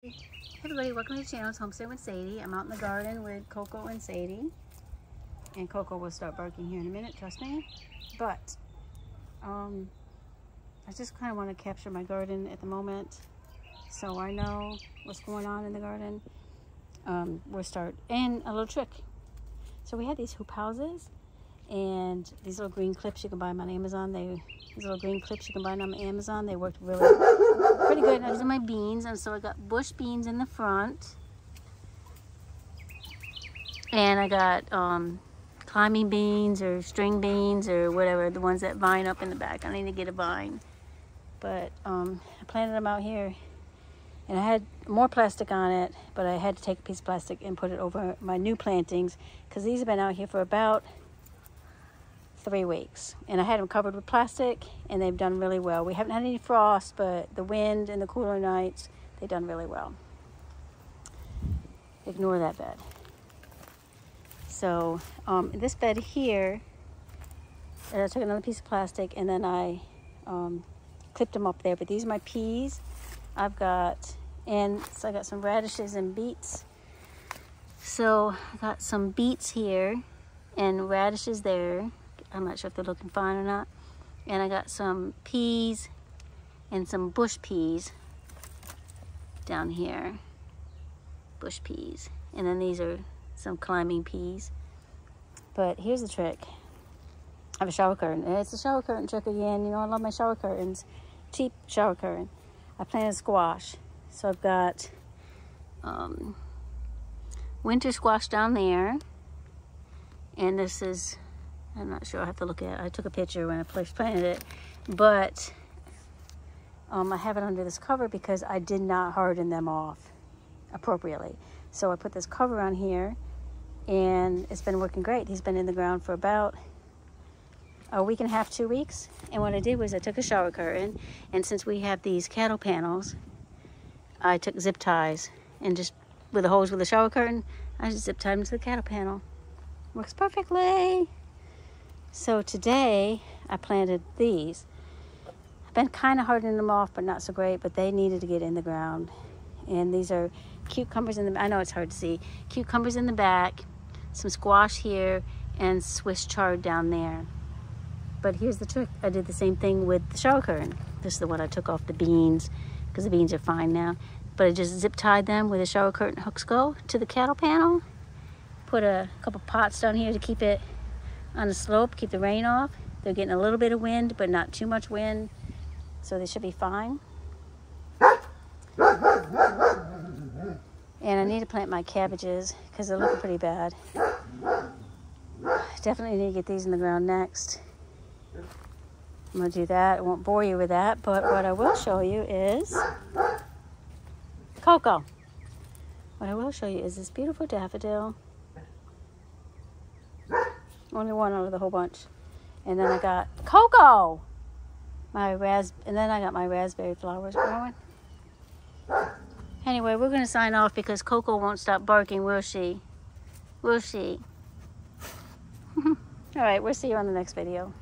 Hey everybody, welcome to the channel. It's Homestead with Sadie. I'm out in the garden with Coco and Sadie. And Coco will start barking here in a minute, trust me. But I just kind of want to capture my garden at the moment so I know what's going on in the garden. We'll start. And a little trick. So we had these hoop houses and these little green clips you can buy them on Amazon. These little green clips you can buy them on Amazon. They worked really pretty good. These are my beans, and so I got bush beans in the front, and I got climbing beans or string beans or whatever, the ones that vine up in the back. I need to get a vine, but I planted them out here, and I had more plastic on it, but I had to take a piece of plastic and put it over my new plantings because these have been out here for about 3 weeks, and I had them covered with plastic, and they've done really well. We haven't had any frost, but the wind and the cooler nights, they've done really well. Ignore that bed. So this bed here, I took another piece of plastic and then I clipped them up there. But these are my peas. I got some radishes and beets. So I got some beets here and radishes there. I'm not sure if they're looking fine or not. And I got some peas and some bush peas down here. Bush peas. And then these are some climbing peas. But here's the trick. I have a shower curtain. It's a shower curtain trick again. You know, I love my shower curtains. Cheap shower curtain. I planted squash. So I've got winter squash down there. And this is, I'm not sure, I have to look at it. I took a picture when I first planted it, but I have it under this cover because I did not harden them off appropriately. So I put this cover on here and it's been working great. He's been in the ground for about a week and a half, 2 weeks. And what I did was I took a shower curtain, and since we have these cattle panels, I took zip ties and just with the hose with the shower curtain, I just zip tied them to the cattle panel. Works perfectly. So today I planted these. I've been kind of hardening them off, but not so great, but they needed to get in the ground. And these are cucumbers in the, I know it's hard to see, cucumbers in the back, some squash here, and Swiss chard down there. But here's the trick. I did the same thing with the shower curtain. This is the one I took off the beans because the beans are fine now. But I just zip tied them where the shower curtain hooks go to the cattle panel. Put a couple pots down here to keep it on the slope, keep the rain off. They're getting a little bit of wind, but not too much wind, so they should be fine. And I need to plant my cabbages because they're looking pretty bad. Definitely need to get these in the ground next. I'm gonna do that. I won't bore you with that, but what I will show you is Coco. What I will show you is this beautiful daffodil. Only one out of the whole bunch. And then I got Coco! And then I got my raspberry flowers growing. Anyway, we're going to sign off because Coco won't stop barking, will she? Will she? Alright, we'll see you on the next video.